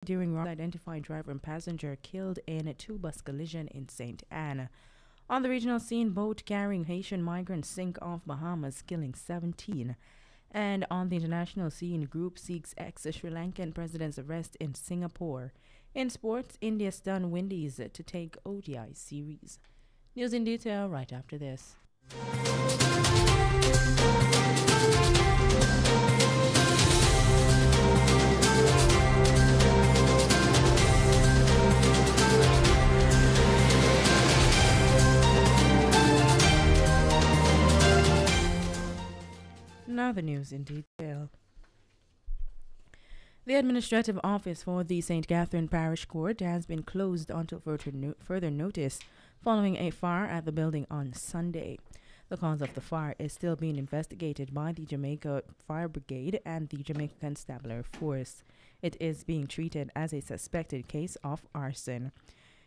during identified driver and passenger killed in a two-bus collision in St. Anne. On the regional scene, boat carrying Haitian migrants sink off Bahamas, killing 17. And on the international scene, group seeks ex-Sri Lankan president's arrest in Singapore. In sports, India stunned Windies to take ODI series. News in detail right after this. Now the news in detail. The administrative office for the St. Catherine Parish Court has been closed until further notice following a fire at the building on Sunday. The cause of the fire is still being investigated by the Jamaica Fire Brigade and the Jamaica Constabulary Force. It is being treated as a suspected case of arson.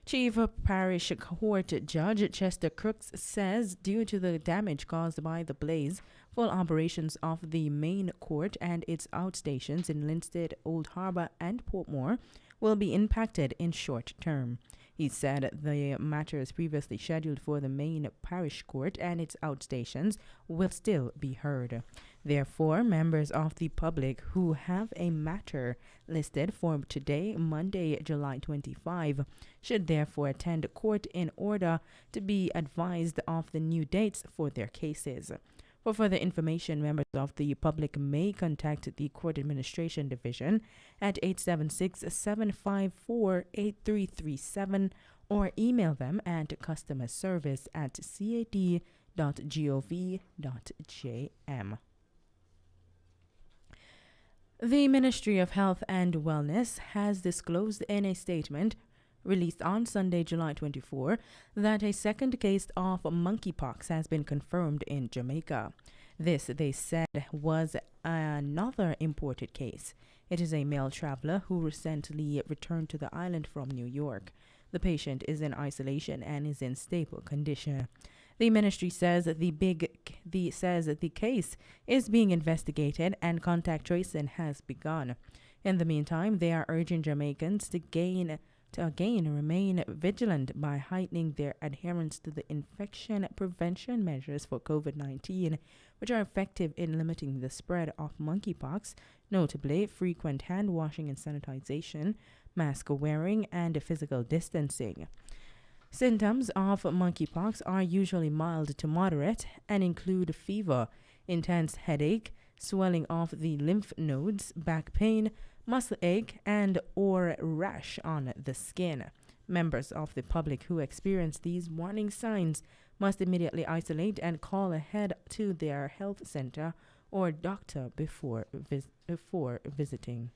Chief Parish Court Judge Chester Crooks says due to the damage caused by the blaze, full operations of the main court and its outstations in Linstead, Old Harbour and Portmore will be impacted in short term. He said the matters previously scheduled for the main parish court and its outstations will still be heard. Therefore, members of the public who have a matter listed for today, Monday, July 25, should therefore attend court in order to be advised of the new dates for their cases. For further information, members of the public may contact the Court Administration Division at 876-754-8337 or email them at customerservice@cad.gov.jm. The Ministry of Health and Wellness has disclosed in a statement released on Sunday, July 24, that a second case of monkeypox has been confirmed in Jamaica. This, they said, was another imported case. It is a male traveler who recently returned to the island from New York. The patient is in isolation and is in stable condition. The ministry says the case is being investigated and contact tracing has begun. In the meantime, they are urging Jamaicans to remain vigilant by heightening their adherence to the infection prevention measures for COVID-19, which are effective in limiting the spread of monkeypox, notably frequent hand washing and sanitization, mask wearing, and physical distancing. Symptoms of monkeypox are usually mild to moderate and include fever, intense headache, swelling of the lymph nodes, back pain, muscle ache, and or rash on the skin. Members of the public who experience these warning signs must immediately isolate and call ahead to their health center or doctor before visiting.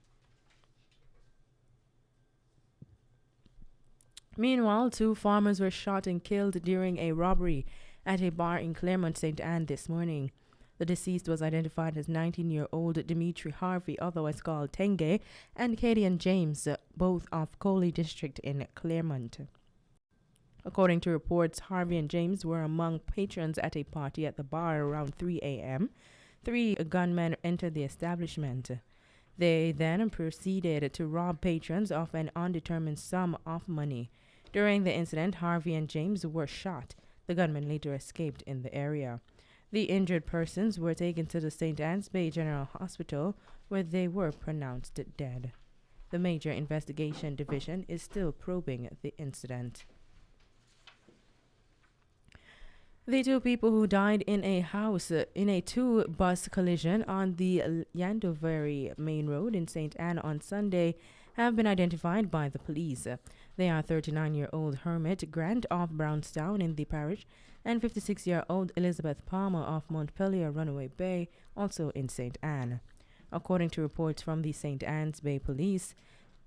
Meanwhile, 2 farmers were shot and killed during a robbery at a bar in Claremont, St. Anne this morning. The deceased was identified as 19-year-old Dimitri Harvey, otherwise called Tenge, and Cadian James, both of Coley District in Claremont. According to reports, Harvey and James were among patrons at a party at the bar around 3 a.m. 3 gunmen entered the establishment. They then proceeded to rob patrons of an undetermined sum of money. During the incident, Harvey and James were shot. The gunmen later escaped in the area. The injured persons were taken to the St. Anne's Bay General Hospital, where they were pronounced dead. The Major Investigation Division is still probing the incident. The 2 people who died in a 2-bus collision on the Yandovery Main Road in St. Anne on Sunday have been identified by the police. They are 39-year-old Hermit Grant of Brownstown in the parish and 56-year-old Elizabeth Palmer of Montpelier Runaway Bay, also in St. Anne. According to reports from the St. Anne's Bay Police,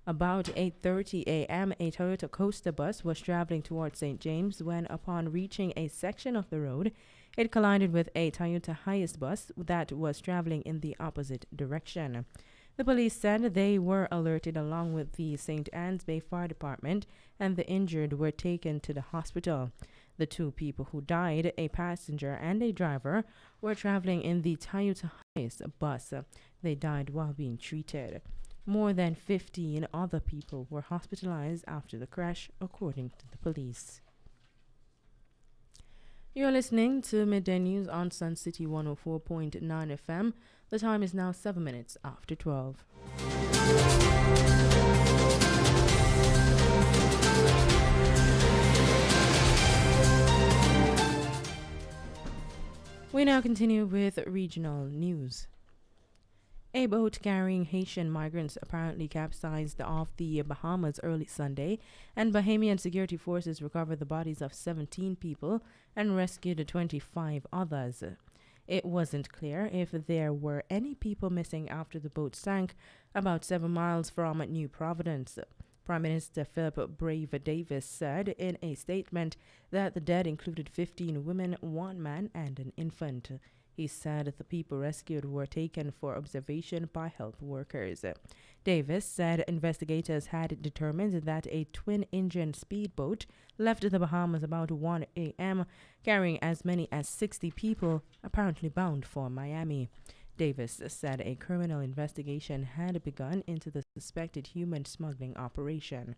about 8:30 a.m., a Toyota Coaster bus was traveling towards St. James when, upon reaching a section of the road, it collided with a Toyota Hiace bus that was traveling in the opposite direction. The police said they were alerted along with the St. Anne's Bay Fire Department, and the injured were taken to the hospital. The 2 people who died, a passenger and a driver, were traveling in the Toyota Hiace bus. They died while being treated. More than 15 other people were hospitalized after the crash, according to the police. You're listening to Midday News on Suncity 104.9 FM. The time is now 7 minutes after 12. We now continue with regional news. A boat carrying Haitian migrants apparently capsized off the Bahamas early Sunday, and Bahamian security forces recovered the bodies of 17 people and rescued 25 others. It wasn't clear if there were any people missing after the boat sank about 7 miles from New Providence. Prime Minister Philip Brave Davis said in a statement that the dead included 15 women, 1 man, and an infant. He said the people rescued were taken for observation by health workers. Davis said investigators had determined that a twin-engine speedboat left the Bahamas about 1 a.m., carrying as many as 60 people, apparently bound for Miami. Davis said a criminal investigation had begun into the suspected human smuggling operation.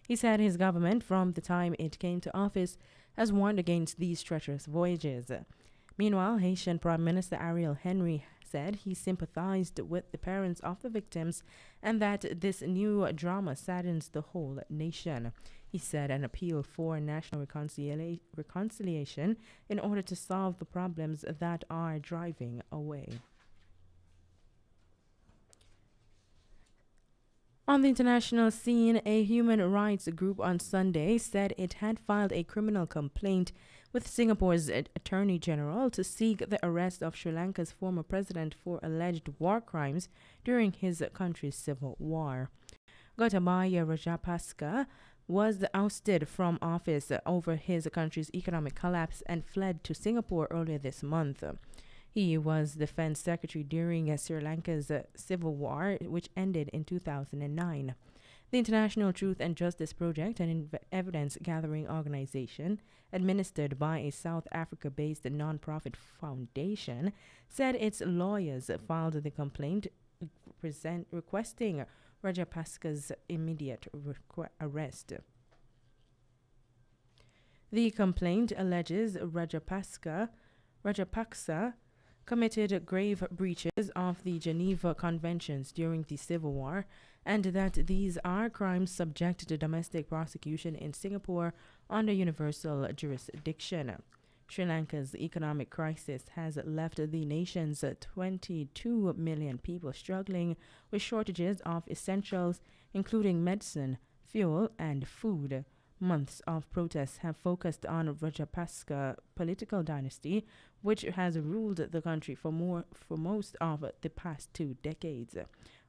He said his government, from the time it came to office, has warned against these treacherous voyages. Meanwhile, Haitian Prime Minister Ariel Henry said he sympathized with the parents of the victims and that this new drama saddens the whole nation. He said an appeal for national reconciliation in order to solve the problems that are driving away. On the international scene, a human rights group on Sunday said it had filed a criminal complaint with Singapore's Attorney General to seek the arrest of Sri Lanka's former president for alleged war crimes during his country's civil war. Gotabaya Rajapaksa was ousted from office over his country's economic collapse and fled to Singapore earlier this month. He was defense secretary during Sri Lanka's civil war, which ended in 2009. The International Truth and Justice Project, an evidence-gathering organization administered by a South Africa-based non-profit foundation, said its lawyers filed the complaint requesting Rajapaksa's immediate arrest. The complaint alleges Rajapaksa committed grave breaches of the Geneva Conventions during the Civil War, and that these are crimes subject to domestic prosecution in Singapore under universal jurisdiction. Sri Lanka's economic crisis has left the nation's 22 million people struggling with shortages of essentials, including medicine, fuel, and food. Months of protests have focused on Rajapaksa's political dynasty, which has ruled the country for most of the past 2 decades.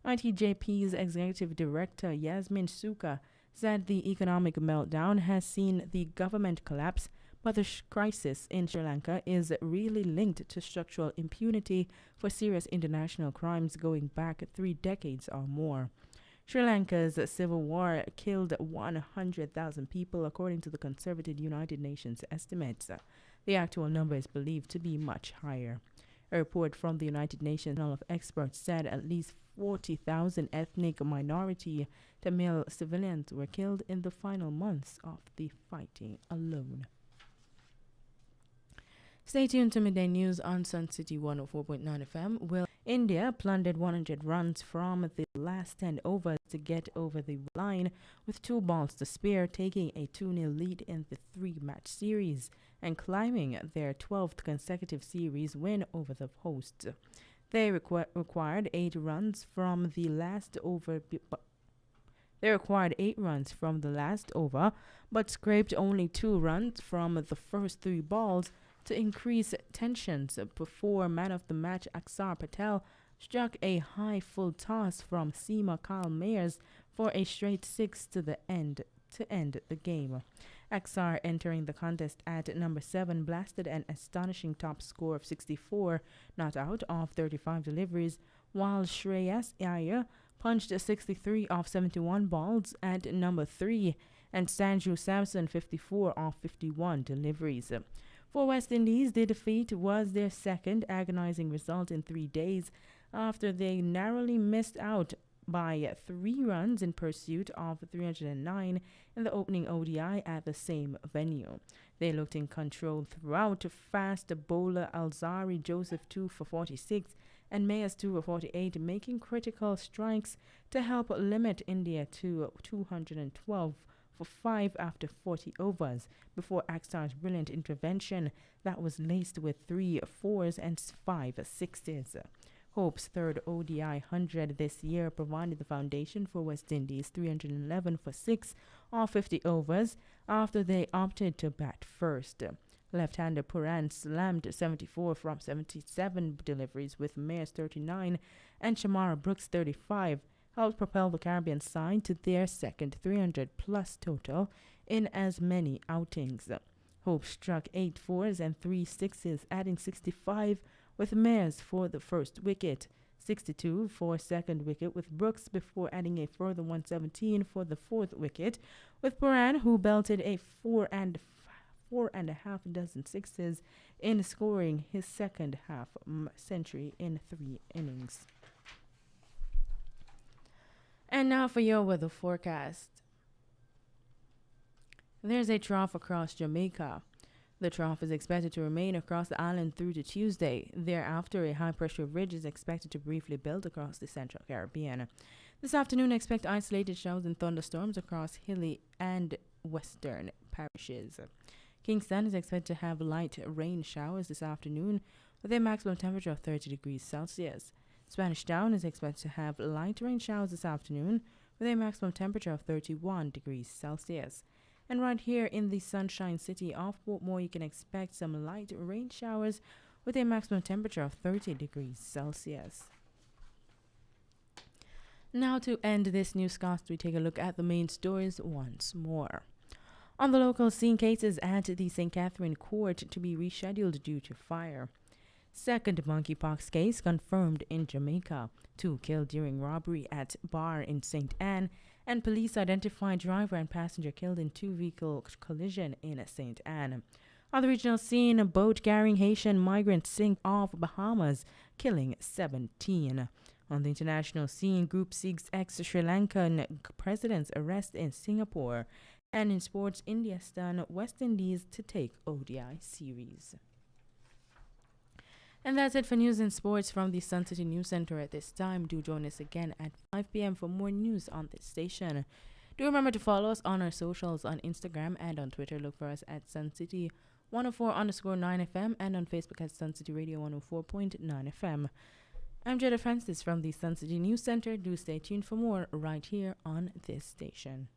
ITJP's executive director Yasmin Suka said the economic meltdown has seen the government collapse, but the crisis in Sri Lanka is really linked to structural impunity for serious international crimes going back 3 decades or more. Sri Lanka's civil war killed 100,000 people, according to the conservative United Nations estimates. The actual number is believed to be much higher. A report from the United Nations panel of experts said at least 40,000 ethnic minority Tamil civilians were killed in the final months of the fighting alone. Stay tuned to Midday News on Suncity 104.9 FM. India plundered 100 runs from the last 10 overs to get over the line with 2 balls to spare, taking a 2-0 lead in the 3-match series and climbing their 12th consecutive series win over the hosts. They required 8 runs from the last over. They required 8 runs from the last over, but scraped only 2 runs from the first 3 balls to increase tensions before man of the match Aksar Patel struck a high full toss from Seema Kyle Mayers for a straight 6 to end the game. Aksar, entering the contest at number 7, blasted an astonishing top score of 64, not out of 35 deliveries, while Shreyas Iyer punched 63 off 71 balls at number 3, and Sanju Samson 54 off 51 deliveries. For West Indies, the defeat was their second agonizing result in 3 days after they narrowly missed out by 3 runs in pursuit of 309 in the opening ODI at the same venue. They looked in control throughout. Fast bowler Alzari Joseph 2 for 46 and Mayers 2 for 48, making critical strikes to help limit India to 212 for 5 after 40 overs before Akhtar's brilliant intervention that was laced with 3 fours and 5 sixes. Hope's third ODI 100 this year provided the foundation for West Indies' 311 for 6 off 50 overs after they opted to bat first. Left-hander Puran slammed 74 from 77 deliveries with Mayers 39 and Shamara Brooks 35, helped propel the Caribbean side to their second 300-plus total in as many outings. Hope struck 8 fours and 3 sixes, adding 65 with Mayers for the first wicket, 62 for second wicket with Brooks before adding a further 117 for the fourth wicket, with Puran, who belted a four and a half dozen sixes in scoring his second half century in 3 innings. And now for your weather forecast. There's a trough across Jamaica. The trough is expected to remain across the island through to Tuesday. Thereafter, a high-pressure ridge is expected to briefly build across the Central Caribbean. This afternoon, expect isolated showers and thunderstorms across hilly and western parishes. Kingston is expected to have light rain showers this afternoon with a maximum temperature of 30 degrees Celsius. Spanish Town is expected to have light rain showers this afternoon with a maximum temperature of 31 degrees Celsius. And right here in the Sunshine City of Portmore, you can expect some light rain showers with a maximum temperature of 30 degrees Celsius. Now to end this newscast, we take a look at the main stories once more. On the local scene, cases at the St. Catherine Court to be rescheduled due to fire. Second monkeypox case confirmed in Jamaica. 2 killed during robbery at bar in St. Anne. And police identified driver and passenger killed in 2-vehicle collision in St. Anne. On the regional scene, a boat carrying Haitian migrants sink off Bahamas, killing 17. On the international scene, Group seeks ex-Sri Lankan president's arrest in Singapore. And in sports, India stunned West Indies to take ODI series. And that's it for news and sports from the Suncity News Center at this time. Do join us again at 5 p.m. for more news on this station. Do remember to follow us on our socials on Instagram and on Twitter. Look for us at Suncity 104.9 FM and on Facebook at Suncity Radio 104.9 FM. I'm Jetta Francis from the Suncity News Center. Do stay tuned for more right here on this station.